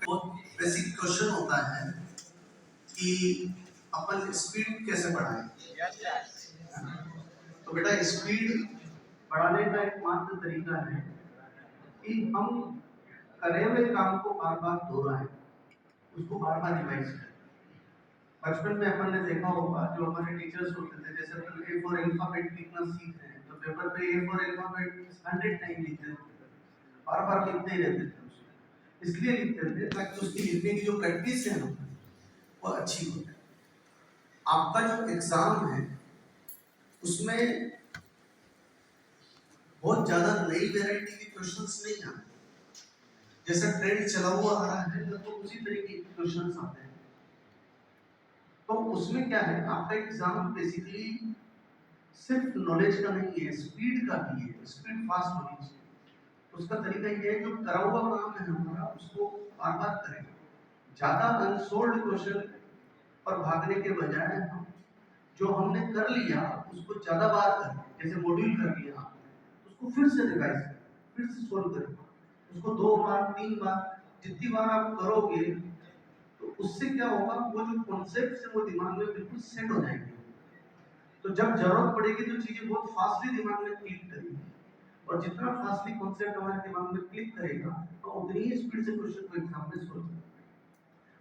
बहुत basic question होता है कि अपन स्पीड कैसे बढ़ाएं। तो बेटा स्पीड बढ़ाने का एकमात्र तरीका है कि हम करे हुए काम को बार बार दोहराएं, उसको बार बार रिवाइज करें। बचपन में अपन ने देखा होगा, जो हमारे टीचर्स होते थे, जैसे अपन ए फॉर अल्फाबेट लिखना सीख रहे हैं तो पेपर पे ए फॉर अल्फाबेट 100 टाइम लिखते थे, बार बार लिखते ही रहते थे। इसलिए लिखते थे ताकि उसकी लिखने की जो प्रैक्टिस है ना वो अच्छी हो जाए। आपका जो एग्जाम है उसमें बहुत ज्यादा नई वैरायटी के क्वेश्चंस नहीं आते। जैसा ट्रेंड चला हुआ आ रहा है तो उसी तरीके के क्वेश्चंस आते हैं। तो उसमें क्या है, आपका एग्जाम बेसिकली सिर्फ नॉलेज का नहीं है, स्पीड का भी है। स्पीड फास्ट होनी चाहिए। उसका तरीका ये है, जो करा हुआ काम है हमारा उसको बार बार करें। ज्यादा अनसोल्ड क्वेश्चन पर भागने के बजाय हम जो हमने कर लिया उसको ज्यादा बार करें। जैसे मॉड्यूल कर लिया आपने, उसको फिर से रिवाइज करें, फिर से सोल्व करें, उसको 2 बार 3 बार, जितनी बार आप करोगे तो उससे क्या होगा, वो जो कॉन्सेप्ट है वो दिमाग में बिल्कुल सेट हो जाएंगे। तो जब जरूरत पड़ेगी तो चीजें बहुत फास्टली दिमाग में क्लिक करेंगी, और जितना फास्टली कॉन्सेप्ट हमारे दिमाग में क्लिक करेगा तो उतनी ही स्पीड से क्वेश्चन को एग्जाम में सोल्व करेंगे।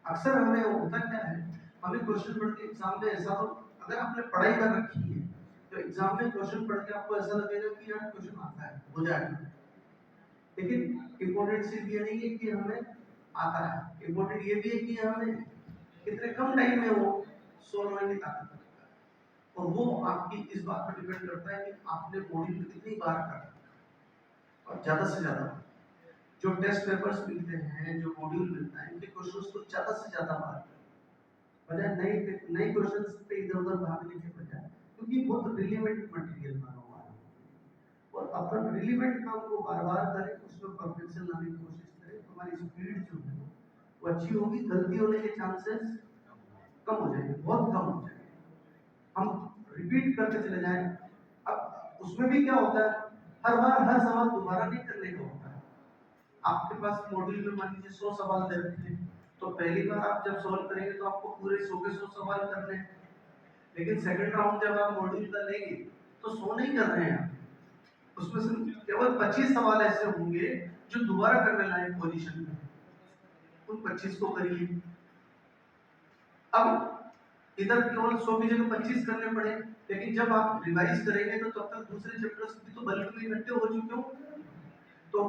अक्सर हमें होता क्या है, हमें क्वेश्चन पढ़ के एग्जाम में ऐसा, तो अगर आपने पढ़ाई कर रखी है तो एग्जाम में क्वेश्चन पढ़ के आपको ऐसा लगेगा कि यार क्वेश्चन आता है, हो जाएगा। लेकिन इम्पोर्टेंट सिर्फ ये नहीं है कि हमें आता है, इम्पोर्टेंट ये भी है कि हमें कितने कम टाइम में वो सोल्व करने की ताकत है। और वो आपकी इस बात पर डिपेंड करता है कि आपने मॉड्यूल कितनी बार पढ़ा, और ज्यादा से ज्यादा जो टेस्ट पेपर्स मिलते हैं, जो मॉड्यूल मिलता है, इनके क्वेश्चंस को ज्यादा से ज्यादा बार बजाय नए नए क्वेश्चंस पे इधर उधर भागने के बजाय, क्योंकि बहुत रिलेवेंट मटेरियल बना हुआ है और अपन रिलेवेंट काम को बार बार करें, उसमें परफेक्शन लाने की कोशिश करें, तो हमारी स्पीड जो है वो अच्छी होगी। गलती होने के चांसेस कम हो जाएंगे, बहुत कम हो जाएंगे। हम रिपीट करते चले जाएं। अब उसमें भी क्या होता है, हर बार हर सवाल दोबारा नहीं करने का होता है। आपके पास मॉड्यूल में मान लीजिए 100 सवाल दे रखे हैं, तो पहली बार आप जब सॉल्व करेंगे तो आपको पूरे 100 के 100 सवाल करने हैं। लेकिन सेकंड राउंड जब आप मॉड्यूल का लेंगे तो 100 नहीं कर रहे हैं, उसमें से केवल 25 सवाल ऐसे होंगे जो दोबारा करने लायक पोजीशन में, उन 25 को करिए। अब इधर केवल 100 की जगह 25 करने पड़े, लेकिन जब आप रिवाइज करेंगे तो तब तक दूसरे चैप्टर्स भी तो बल्क में इकट्ठे हो चुके होंगे। तो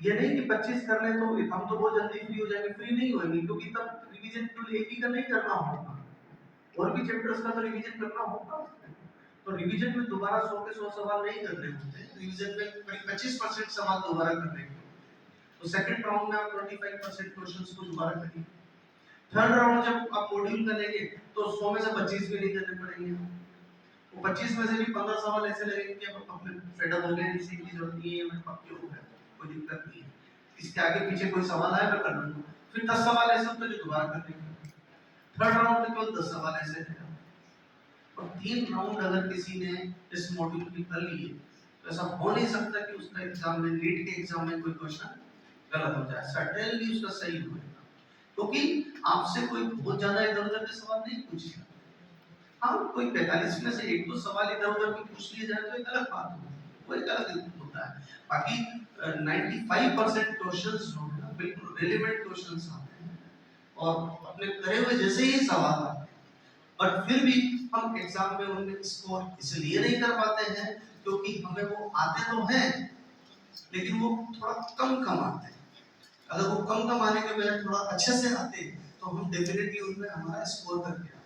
ये नहीं कि 25 कर लें तो हम तो बहुत जल्दी फ्री हो जाएंगे, फ्री नहीं होंगे, क्योंकि तब रिवीजन केवल एक ही का नहीं करना होगा, और भी चैप्टर्स का तो रिवीजन करना होगा। तो रिवीजन में दोबारा 100 के 100 सवाल नहीं करने होते, रिवीजन में करीब 25% सवाल दोबारा करने हैं। तो सेकंड राउंड में आप 25% क्वेश्चंस को दोबारा करिए। थर्ड राउंड जब आप मॉड्यूल का लेंगे तो 100 में से 25 भी नहीं करने पड़ेंगे। वो 25 में से भी 15 सवाल ऐसे लगेंगे कि अब अपने फेड अप हो गए, इसी की जरूरत नहीं है, मैं पक्के हो गया, कोई दिक्कत नहीं है, इसके आगे पीछे कोई सवाल आए मैं कर लूंगा। फिर 10 सवाल ऐसे होते हैं जो दोबारा कर देंगे। थर्ड राउंड में केवल 10 सवाल ऐसे हैं। और 3 राउंड अगर किसी ने इस मॉड्यूल की कर लिए तो ऐसा हो नहीं सकता कि उसका एग्जाम में, नीट के एग्जाम में कोई क्वेश्चन गलत हो जाए। सर्टेनली उसका सही होगा, क्योंकि आपसे कोई बहुत ज्यादा इधर उधर के सवाल नहीं पूछेगा। हाँ, कोई 45 में से एक दो सवाल इधर उधर के पूछ लिए जाए तो एक अलग बात होगी, वो एक अलग होता है। बाकी 95% क्वेश्चंस जो है ना बिल्कुल रिलेवेंट क्वेश्चंस आते हैं और अपने करे हुए जैसे ही सवाल आते हैं। बट फिर भी हम एग्जाम में उनमें स्कोर इसलिए नहीं कर पाते हैं क्योंकि हमें वो आते तो हैं लेकिन वो थोड़ा कम कम आते हैं। अगर वो कम कम आने के बजाय थोड़ा अच्छे से आते तो हम डेफिनेटली उनमें हमारा स्कोर करके आते।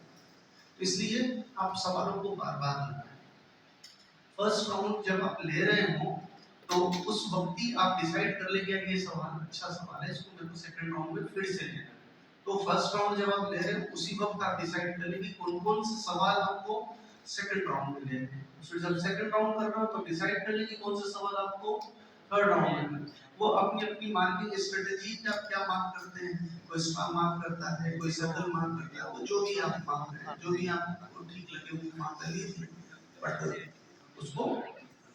तो इसलिए आप सवालों को बार बार लगाएं। फर्स्ट राउंड जब आप ले रहे हो तो उस वक्त ही आप डिसाइड कर लेंगे ये सवाल अच्छा सवाल है, इसको मेरे को सेकंड राउंड में फिर से लेना है। तो फर्स्ट राउंड जब आप ले रहे हैं उसी वक्त आप डिसाइड कर लेंगे कौन कौन से सवाल आपको सेकंड राउंड में लेने हैं। फिर जब सेकंड राउंड कर रहे हो तो डिसाइड कर लेंगे कौन से सवाल आपको थर्ड राउंड में। वो अपनी अपनी मार्किंग स्ट्रेटेजी का क्या मार्क करते हैं, कोई स्टार मार्क करता है, कोई सर्कल मार्क करता है, वो जो भी आप मार्क करें, जो भी आपको ठीक लगे वो मार्क कर लीजिए। बट उसको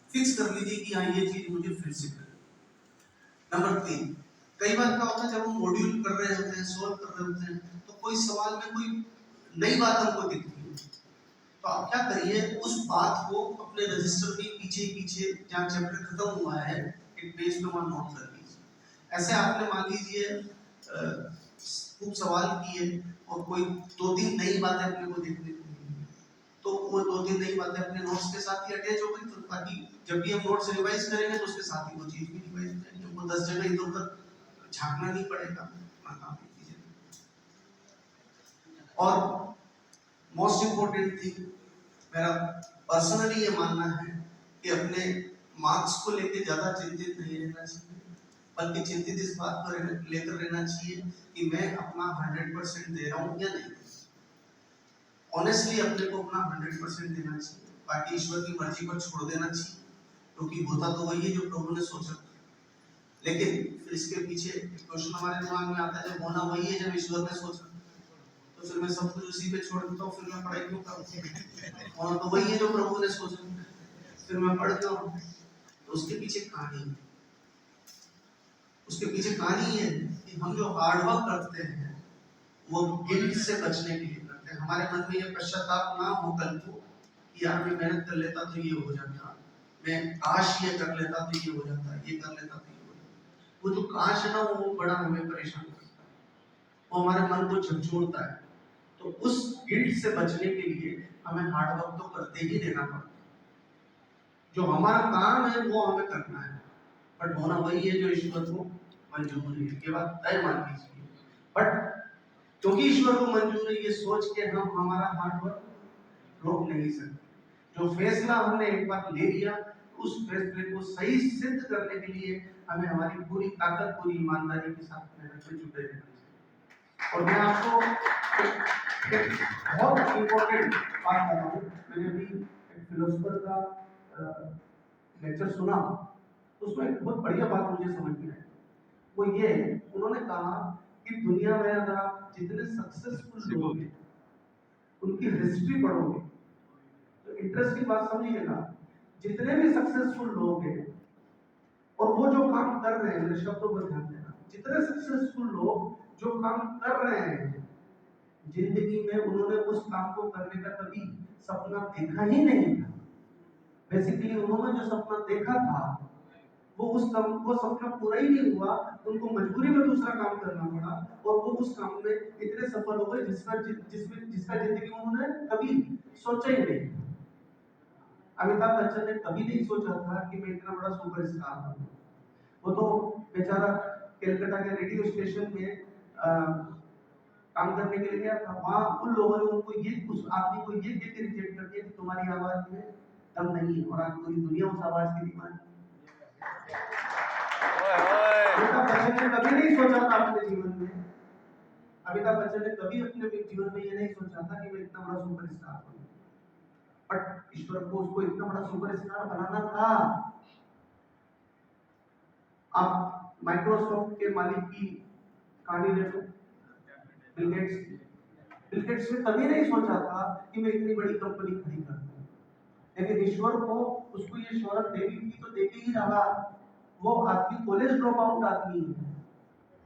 फिक्स कर लीजिए कि हाँ ये चीज मुझे फिर से करनी। नंबर 3, कई बार क्या होता है जब हम मॉड्यूल कर रहे होते हैं, सोल्व कर रहे होते हैं, तो कोई सवाल में कोई नई बात हमको दिखती है, तो आप क्या करिए, उस बात को अपने रजिस्टर में पीछे पीछे जहाँ चैप्टर खत्म हुआ है एक पेज पे वहाँ नोट कर लीजिए। ऐसे आपने मान लीजिए खूब सवाल किए और कोई 2-3 नई बातें अपने को देखने को मिली, तो वो 2-3 नई बातें अपने नोट्स के साथ ही अटैच हो गई, तो ताकि जब भी हम नोट्स रिवाइज करेंगे तो उसके साथ ही वो चीज भी रिवाइज हो जाएगी, हमको 10 जगह इधर उधर झांकना नहीं पड़ेगा, अपना काम कीजिए। और मोस्ट इम्पोर्टेंट थिंग, मेरा पर्सनली ये मानना है कि अपने मार्क्स को लेकर ज्यादा चिंतित नहीं रहना चाहिए, बल्कि चिंतित इस बात पर लेकर रहना चाहिए कि मैं अपना 100% दे रहा हूँ या नहीं। ऑनेस्टली अपने को अपना 100% देना चाहिए, बाकी ईश्वर की मर्जी पर छोड़ देना चाहिए, क्योंकि होता तो वही है जो प्रभु ने सोचा। लेकिन फिर इसके पीछे क्वेश्चन हमारे दिमाग में आता है, जब होना वही है जब ईश्वर ने सोचा, तो फिर मैं सब कुछ उसी पे छोड़ देता हूँ, फिर मैं पढ़ाई क्यों करूँ? होना तो वही है जो प्रभु ने सोचा, फिर मैं पढ़ क्यों? तो उसके पीछे कहानी है, उसके पीछे कहानी है कि हम जो हार्डवर्क करते हैं वो गिल्ट से बचने के लिए करते हैं। हमारे मन में ये पश्चाताप ना हो कल को कि यार मैं मेहनत कर लेता तो ये हो जाता, मैं काश ये कर लेता तो ये हो जाता, ये कर लेता तो ये हो जाता। वो जो काश है ना, वो बड़ा हमें परेशान करता है, वो हमारे मन को झकझोरता है। तो उस गिल्ट से बचने के लिए हमें हार्डवर्क तो करते ही रहना पड़ता है। जो हमारा काम है वो हमें करना है, बट होना वही है जो ईश्वर को मंजूर है, ये बात तय मान लीजिए। बट क्योंकि ईश्वर को मंजूर है, ये सोच के हम हमारा हार्डवर्क रोक नहीं सकते। जो फैसला हमने एक बार ले लिया, उस फैसले को सही सिद्ध करने के लिए हमें हमारी पूरी ताकत, पूरी ईमानदारी के साथ मेहनत में जुटे रहना चाहिए। और मैं आपको एक बहुत इम्पोर्टेंट बात बता रहा हूँ। मैंने अभी एक फिलोसोफर का लेक्चर सुना, उसमें एक बहुत बढ़िया बात मुझे समझ में आई। वो ये, उन्होंने कहा कि दुनिया में अगर आप जितने सक्सेसफुल लोग हैं उनकी हिस्ट्री पढ़ोगे, तो इंटरेस्टिंग बात समझिएगा, जितने भी सक्सेसफुल लोग हैं और वो जो काम कर रहे हैं, मेरे शब्दों पर ध्यान देना, जितने सक्सेसफुल लोग जो काम कर रहे हैं जिंदगी में, उन्होंने उस काम को करने का कभी सपना देखा ही नहीं था। बेसिकली उन्होंने जो सपना देखा था वो सपना पूरा ही नहीं हुआ, उनको मजबूरी में दूसरा काम करना पड़ा और वो उस काम में इतने सफल हो गए जिसका जिंदगी में उन्होंने कभी सोचा ही नहीं। अमिताभ बच्चन ने कभी नहीं सोचा था कि मैं इतना बड़ा सुपरस्टार हूँ। वो तो बेचारा कलकत्ता के रेडियो स्टेशन में काम करने के लिए गया था, वहाँ उन लोगों ने उस आदमी को ये देख के रिजेक्ट कर दिया कि तुम्हारी आवाज में दम नहीं है, और आज पूरी दुनिया उस आवाज की दीवानी। अमिताभ बच्चन ने कभी नहीं सोचा था अपने जीवन में, अमिताभ बच्चन ने कभी अपने जीवन में ये नहीं सोचा था कि मैं इतना बड़ा सुपरस्टार हूँ, बट ईश्वर को उसको इतना बड़ा सुपरस्टार बनाना था। आप माइक्रोसॉफ्ट के मालिक की कहानी ले लो, बिल गेट्स ने कभी नहीं सोचा था कि मैं इतनी बड़ी कंपनी खड़ी कर दूं, लेकिन ईश्वर को उसको ये शोहरत देनी थी तो देके ही रहा। वो आदमी कॉलेज ड्रॉप आउट आदमी है,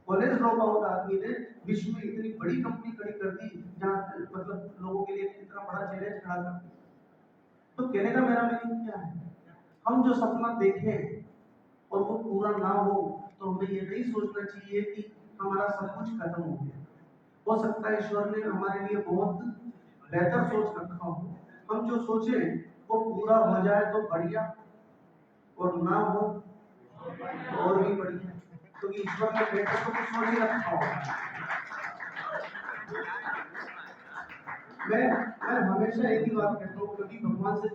कॉलेज ड्रॉप आउट आदमी ने विश्व में इतनी बड़ी कंपनी खड़ी कर दी, जहाँ मतलब लोगों के लिए इतना बड़ा चैलेंज खड़ा कर दिया। तो कहने का मेरा मीनिंग क्या है, हम जो सपना देखें और वो पूरा ना हो तो हमें ये नहीं सोचना चाहिए कि हमारा सब कुछ खत्म हो गया। हो सकता है ईश्वर ने हमारे लिए बहुत बेहतर सोच रखा हो, हम जो सोचे वो पूरा हो जाए तो बढ़िया, और ना हो तो और भी बढ़िया, क्योंकि ईश्वर ने बेहतर तो कुछ नहीं रखा हो। मैं हमेशा एक ही बात कहता हूँ, कभी भगवान से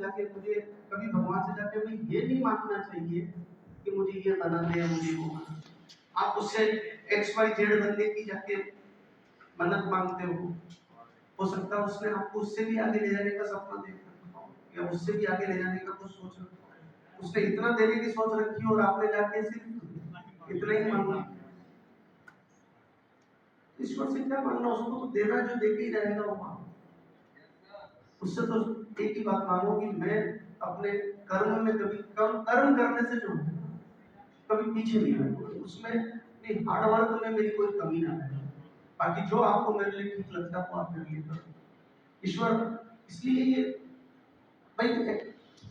जाके मैं ये नहीं मांगना चाहिए कि मुझे ये बना दे, मुझे वो बना दे। आप उससे XYZ बनने की जाके मन्नत मांगते हो सकता है उसने आपको उससे भी आगे ले जाने का सपना देखा हो, या उससे भी आगे ले जाने का कुछ सोच रखा हो। उसने इतना देने की सोच रखी और आपने जाके सिर्फ इतना ही मांगा। ईश्वर से क्या मांगना, उसको तो देना जो देके ही रहेगा वो। उससे तो एक ही बात मांगो कि मैं अपने कर्म में कभी कर्म करने से जो कभी पीछे नहीं हटूंगा, उसमें हार्ड वर्क में मेरी कोई कमी ना है। बाकी जो आपको मेरे लिए ठीक लगता है वो आप मेरे लिए करो। ईश्वर, इसलिए ये भाई एक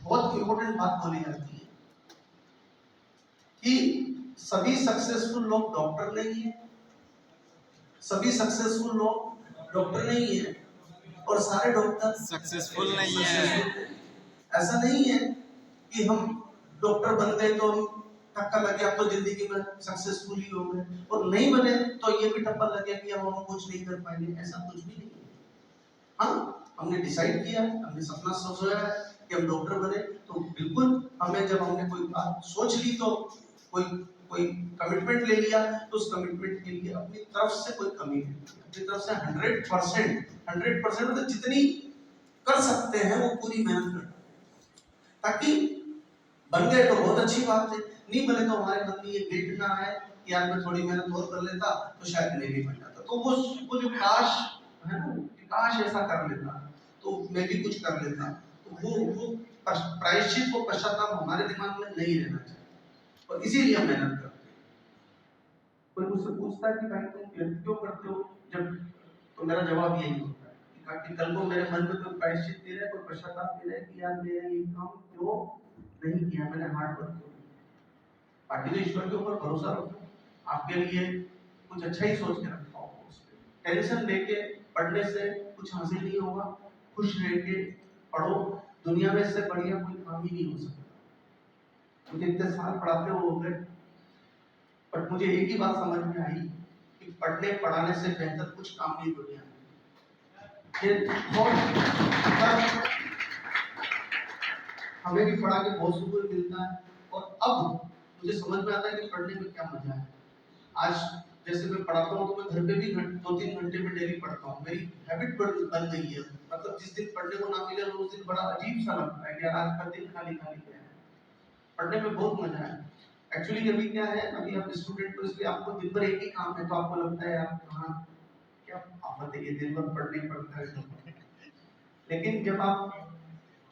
बहुत इंपॉर्टेंट बात बोली जाती है कि सभी सक्सेसफुल लोग डॉक्टर नहीं है, सभी सक्सेसफुल लोग डॉक्टर नहीं है, और सारे डॉक्टर सक्सेसफुल नहीं है। ऐसा नहीं है कि हम डॉक्टर बन गए तो हम टक्का लग गया तो जिंदगी में सक्सेसफुल ही हो गए, और नहीं बने तो ये भी टप्पा लग गया कि अब हम कुछ नहीं कर पाएंगे, ऐसा कुछ भी नहीं है। हाँ, हमने डिसाइड किया, हमने सपना सोचा है कि हम डॉक्टर बने, तो बिल्कुल हमें जब हमने कोई बात सोच ली तो कोई कोई कमिटमेंट ले लिया, तो उस कमिटमेंट के लिए अपनी तरफ से कोई कमी नहीं, अपनी तरफ से 100% मतलब जितनी कर सकते हैं वो पूरी मेहनत कर, ताकि बन गए तो बहुत अच्छी बात है, नहीं बने तो हमारे मन में ये गिल्ट ना आए कि यार मैं थोड़ी मेहनत और कर लेता तो शायद मैं भी बन जाता। तो वो जो काश है ना, काश ऐसा कर लेता तो मैं भी कुछ कर लेता, तो वो प्रायश्चित, वो पश्चाताप हमारे दिमाग में नहीं रहना चाहिए, और इसीलिए हम मेहनत करते हैं। कोई मुझसे पूछता है कि भाई तुम मेहनत क्यों करते हो, जब तो मेरा जवाब यही होता है कि कल को मेरे मन में कोई प्रायश्चित नहीं रहे, कोई पश्चाताप नहीं रहे कि यार मैंने ये काम क्यों नहीं किया, मैंने हार्ड वर्क क्यों किया। बाकी तो ईश्वर के ऊपर भरोसा रखो, आपके लिए कुछ अच्छा ही सोच के रखा होगा। उसमें टेंशन लेके पढ़ने से कुछ हासिल नहीं होगा, खुश रह के पढ़ो, दुनिया में इससे बढ़िया कोई काम ही नहीं हो सकता। मुझे इतने साल पढ़ाते हो गए, पर मुझे एक ही बात समझ में आई कि पढ़ने पढ़ाने से बेहतर कुछ काम नहीं दुनिया में। हमें भी पढ़ा के बहुत सुकून मिलता है, और अब मुझे समझ में आता है कि पढ़ने में क्या मजा है। आज जैसे मैं पढ़ाता हूँ तो मैं घर पे भी 2-3 घंटे में डेली पढ़ता हूँ, मेरी हैबिट बन गई है। मतलब जिस दिन पढ़ने को ना मिले उस दिन बड़ा अजीब सा लगता है कि यार आज का दिन खाली खाली गया है। पढ़ने में बहुत मजा है। एक्चुअली अभी क्या है, अभी आप स्टूडेंट हो इसलिए आपको दिन भर एक ही काम है, तो आपको लगता है यार हाँ क्या आफत है, ये दिन भर पढ़ने पड़ता है। लेकिन जब आप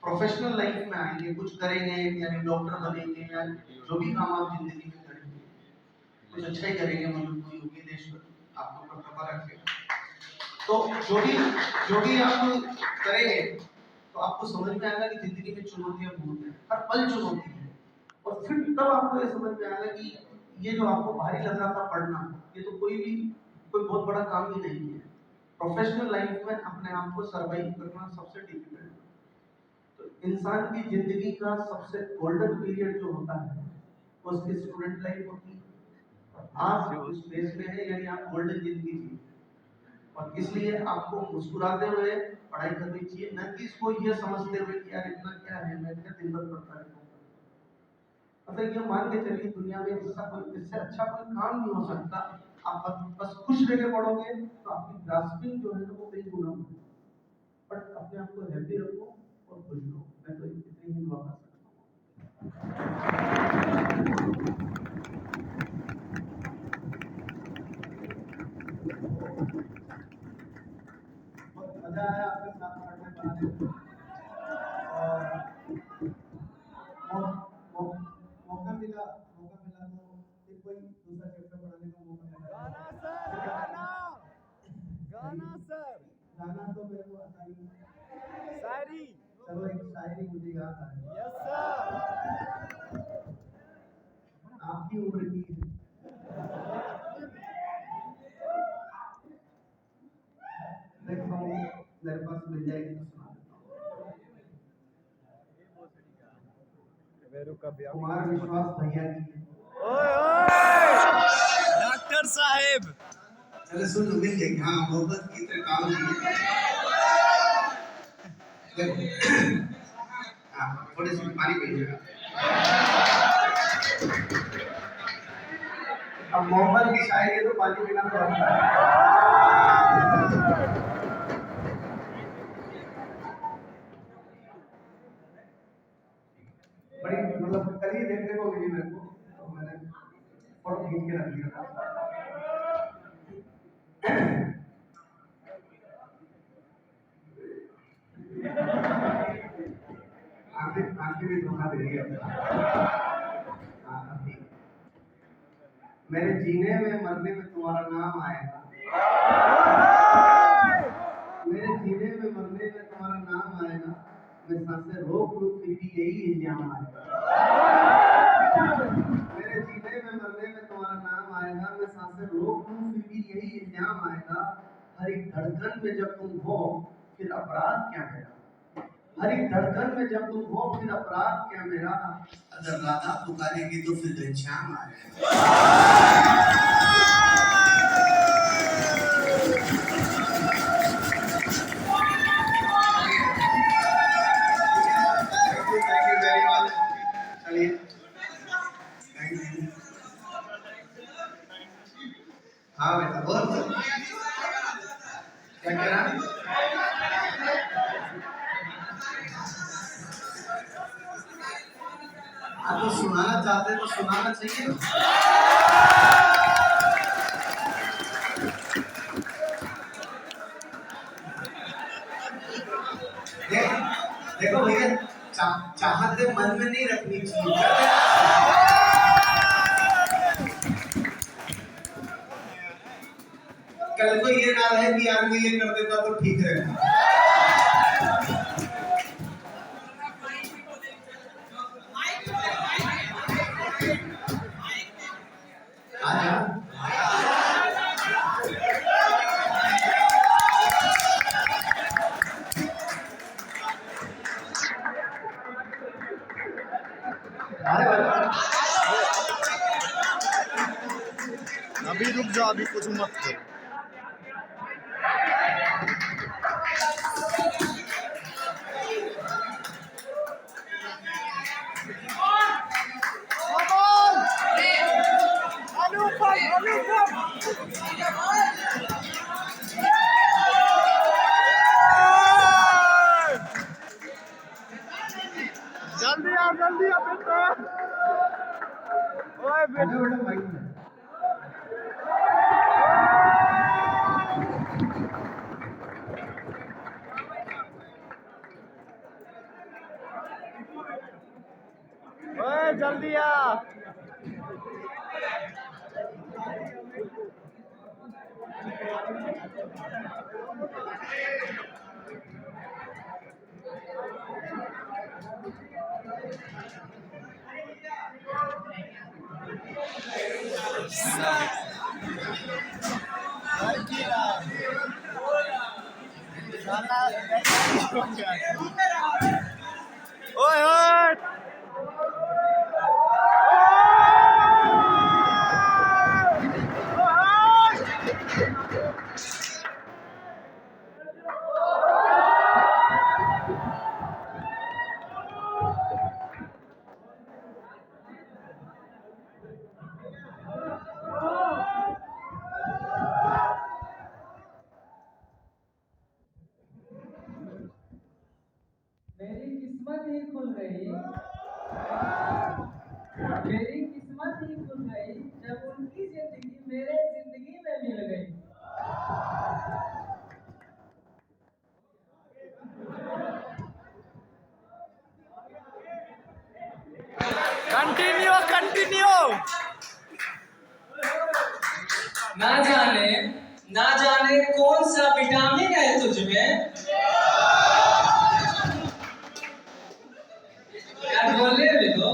प्रोफेशनल लाइफ में आएंगे, कुछ करेंगे, यानी डॉक्टर बनेंगे या जो भी काम आप जिंदगी में करेंगे, कुछ अच्छा ही करेंगे, मतलब कोई उम्मीद ईश्वर आपको पर कृपा रखे, तो जो भी आप करेंगे तो आपको समझ में आएगा कि जिंदगी में चुनौतियां बहुत हैं, हर पल चुनौती है। और फिर तब आपको ये समझ में आएगा कि ये जो आपको भारी लग रहा था पढ़ना, ये तो कोई बहुत बड़ा काम ही नहीं है। प्रोफेशनल लाइफ में अपने आप को सर्वाइव करना सबसे डिफिकल्ट है। तो इंसान की जिंदगी का सबसे गोल्डन पीरियड जो होता है वो उसकी स्टूडेंट लाइफ होती है। आप इस फेज में है यानी आप गोल्डन जिंदगी जी, और इसलिए आपको मुस्कुराते हुए पढ़ाई करनी चाहिए, न कि इसको ये समझते हुए कि यार इतना क्या है, मैं क्या दिन भर पढ़ता रहूं। मतलब ये मान के चलिए दुनिया में इससे अच्छा कोई काम नहीं हो सकता। आप बस खुश रह के पढ़ोगे तो आपकी ग्रास्पिंग जो है ना वो कई गुना होगी। बट अपने आप को हैप्पी रखो और खुश रहो, मैं तो इतनी ही दुआ कर सकता हूँ। बहुत मजा आया आपके साथ पढ़ने पढ़ाने में, और मौका मिला तो फिर कोई दूसरा चैप्टर पढ़ाने का मौका मिला। गाना सर, गाना सर, गाना तो मेरे को आता ही, शायरी, चलो एक शायरी मुझे याद आ गई। यस सर, आपकी उम्र की है, देखता हूँ मेरे पास मिल जाएगी तो सुना देता हूँ। कुमार विश्वास भैया की है। डॉक्टर साहेब चले सुन लो, मिल जाएगी। हाँ, मोहब्बत की तरह काम की हाँ, थोड़े से पानी पीजिएगा। अब मोहब्बत की शायरी है तो पानी पीना तो बनता है। बड़ी मतलब कल ही देखने को मिली मेरे को, तो मैंने फोटो खींच के रख लिया था। आंखें भी धोखा दे रही है। हाँ, अभी मेरे जीने में मरने में तुम्हारा नाम आएगा, मेरे जीने में मरने में तुम्हारा नाम आएगा, मैं सांसें रोक लूं फिर भी यही इल्जाम आएगा। मेरे जीने में मरने में तुम्हारा नाम आएगा, मैं सांसें रोक लूं फिर भी यही इल्जाम आएगा। हर एक धड़कन में जब तुम हो फिर अपराध क्या मेरा, हर एक धड़कन में जब तुम हो फिर अपराध क्या मेरा। अगर राधा पुकारेगी तो फिर घनश्याम आएगा। हाँ बेटा बोल, क्या कह रहा? आप तो सुनाना चाहते तो सुनाना चाहिए ना। देखो भैया, चाहते मन में नहीं रखनी चाहिए। कल को ये ना रहे कि आदमी ये कर देता तो ठीक रहेगा। अभी रुक जाओ, अभी कुछ मत करो। जल्दी आ बेटा। ओए बेटा ओए जल्दी आ। ओए ओए मेरी किस्मत ही खुल गई, मेरी किस्मत ही खुल गई जब उनकी जिंदगी मेरे जिंदगी में मिल गई। कंटिन्यू। ना जाने कौन सा विटामिन है तुझमें, यार बोले भी तो।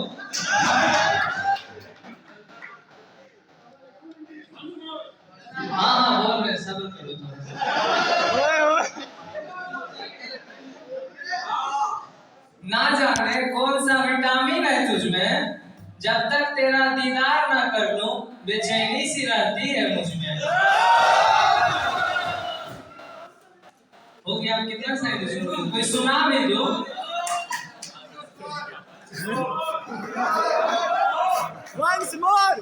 हाँ बोल रहे, सब्र करो थोड़ा। ना जाने कौन सा विटामिन है तुझमें, जब तक तेरा दीदार ना कर लूं बेचैनी सी रहती है मुझमें। हो गया, आप कितना साइड सुन रहे हो? कोई सुना भी दो। Once more.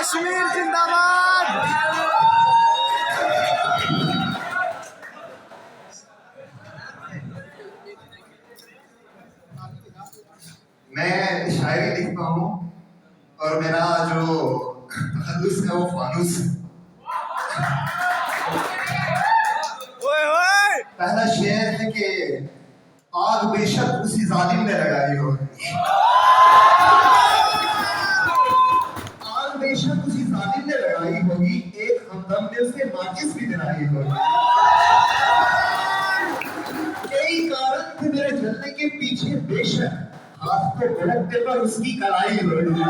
कश्मीर जिंदाबाद। मैं शायरी लिखता हूँ और मेरा जो तखल्लुस है वो फानूस है। ओए ओए पहला शेर है कि आग बेशक उसी जालिम ने लगाई होगी, आग बेशक उसी जालिम ने लगाई होगी, एक हमदम ने उसे माचिस भी दिलाई होगी। कई कारण थे मेरे जलने के पीछे, बेशक हाथ को भड़कते पर उसकी कलाई होगी।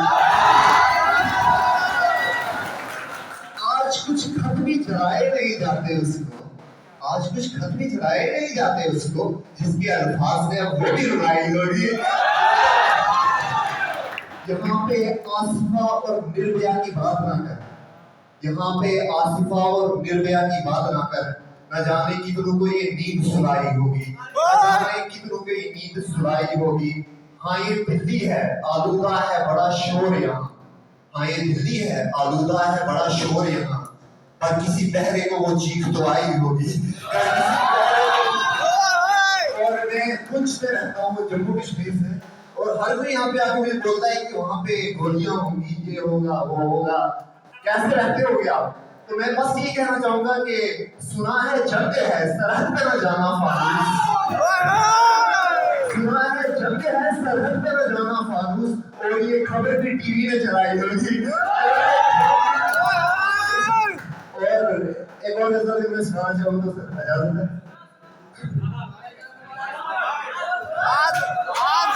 आज कुछ खत भी चलाए नहीं जाते उसको, आज कुछ खत भी चलाए नहीं जाते उसको, जिसके अल्फाज में अब वो भी रुलाई होगी। यहाँ पे आसिफा और निर्भया की बात ना कर, यहाँ पे आसिफा और निर्भया की बात ना कर, न जाने कितनों को ये नींद सुलाई होगी, न जाने कितनों को ये नींद सुलाई होगी। हाँ ये दिल्ली है, आलूदा है बड़ा शोर यहाँ, हाँ ये दिल्ली है, आलूदा है बड़ा शोर यहाँ, पर किसी बहरे को वो चीख तो आई होगी। और मैं कुछ से रहता हूँ जम्मू कश्मीर से, और हर कोई यहाँ पे आके मुझे बोलता है कि वहाँ पे गोलियां होंगी, ये होगा वो होगा, कैसे रहते होगे आप? तो मैं बस ये कहना चाहूंगा कि सुना है जंग है सरहद पे न जाना फानूस, सुना है जंग है सरहद पे न जाना फानूस, और ये खबर भी टीवी ने चलाई होगी। और एक और नजर मैं सुनाना चाहूँ तो सर इजाजत है। आज आज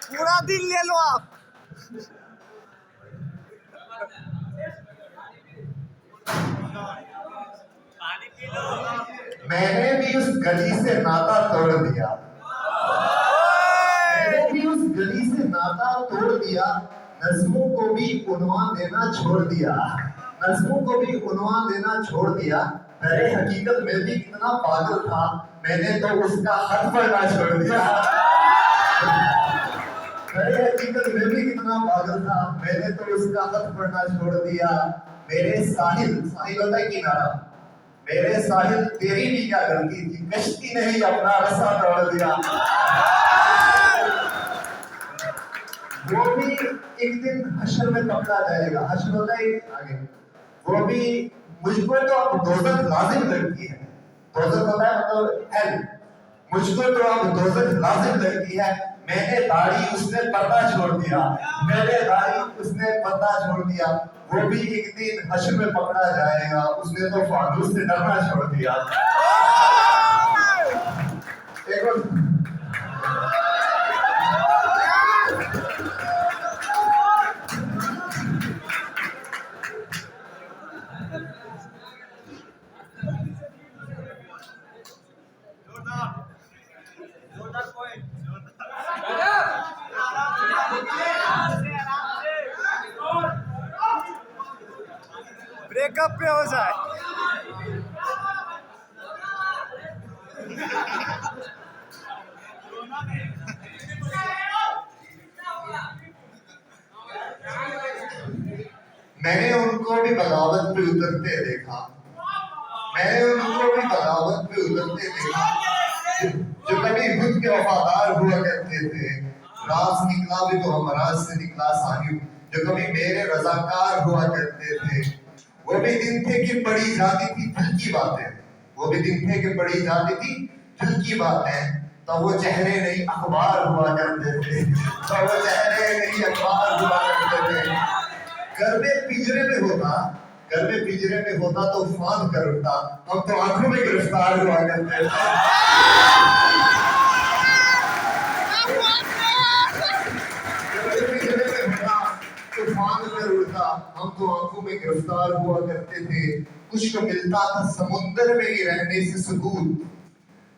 पूरा दिन ले लो आप। मैंने भी उस गली से नाता तोड़ दिया, मैंने भी उस गली से नाता तोड़ दिया, नज़्मों को भी उन्वान देना छोड़ दिया, नज़्मों को भी उन्वान देना छोड़ दिया। दरे हकीकत में भी कितना पागल था, मैंने तो उसका हक पढ़ना छोड़ दिया। दरे हकीकत में भी कितना पागल था, मैंने तो उसका हक पढ़ना छोड़ दिया। मेरे साहिल, साहिल होता है किनारा, मेरे साहिल तेरी भी क्या गलती थी, कश्ती ने ही अपना रस्सा तोड़ दिया। वो भी एक दिन हश्र में पकड़ा जाएगा, हश्र होता है आगे, वो भी मुझको तो अब दोज़ख लाजिम लगती है, दोज़ख होता है मतलब हेल, मुझको तो अब दोज़ख लाजिम लगती है। मैंने दाढ़ी उसने पर्दा छोड़ दिया, मैंने दाढ़ी उसने पर्दा छोड़ दिया। वो भी एक दिन हश्र में पकड़ा जाएगा, उसने तो फानूस से डरना छोड़ दिया। एक और ब्रेकअप पे हो जाए। मैंने उनको भी बगावत पे उतरते देखा, मैंने उनको भी बगावत पे उतरते देखा, जो कभी खुद के वफादार हुआ करते थे। राज निकला भी तो हम राज से निकला साहिब, जो कभी मेरे रजाकार हुआ करते थे। वो भी दिन थे कि पढ़ी जाती थी दिल की बातें, वो भी दिन थे कि पढ़ी जाती थी दिल की बातें। तो वो चेहरे नहीं अखबार हुआ करते थे, तो वो चेहरे नहीं अखबार हुआ करते थे। घर में पिंजरे में होता, घर में पिंजरे में होता तो फांद कर उठता, हम तो आंखों में गिरफ्तार हुआ करते थे। तूफान में उड़ता, हम तो आंखों में गिरफ्तार हुआ करते थे। कुछ को मिलता था समुद्र में ही रहने से सुकून,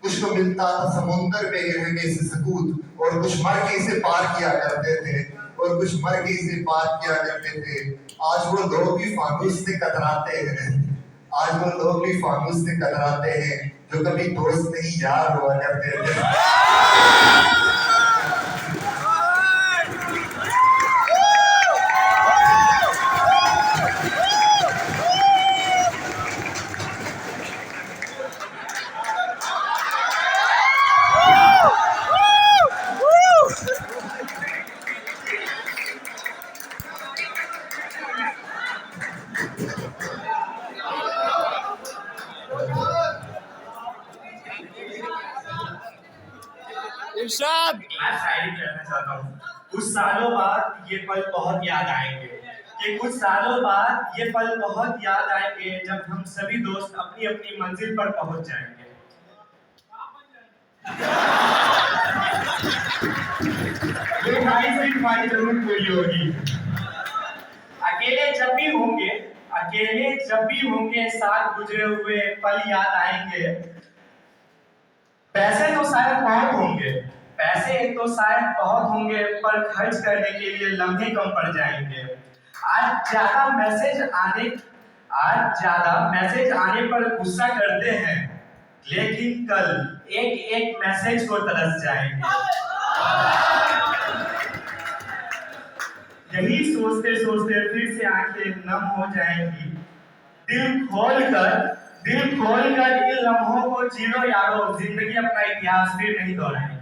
कुछ को मिलता था समुद्र में ही रहने से सुकून, और कुछ मर के इसे पार किया करते थे, और कुछ मर के इसे पार किया करते थे। आज वो लोग भी फानूस से कतराते हैं, आज वो लोग भी फानूस से कतराते हैं, जो कभी दोस्त नहीं यार हुआ करते थे। शायरी कहना चाहता हूँ। कुछ सालों बाद ये पल बहुत याद आएंगे, कि कुछ सालों बाद ये पल बहुत याद आएंगे जब हम सभी दोस्त अपनी अपनी मंजिल पर पहुंच जाएंगे। ये भाई से भाई जरूर कोई होगी। अकेले जब भी होंगे साथ गुजरे हुए पल याद आएंगे। पैसे तो शायद बहुत होंगे पर खर्च करने के लिए लम्हे कम पड़ जाएंगे। आज ज्यादा मैसेज आने पर गुस्सा करते हैं, लेकिन कल एक एक मैसेज को तरस जाएंगे। यही सोचते सोचते फिर से आंखें नम हो जाएंगी। दिल खोलकर इन लम्हों को जीरो यारो, जिंदगी अपना इतिहास फिर नहीं दोहराएगी।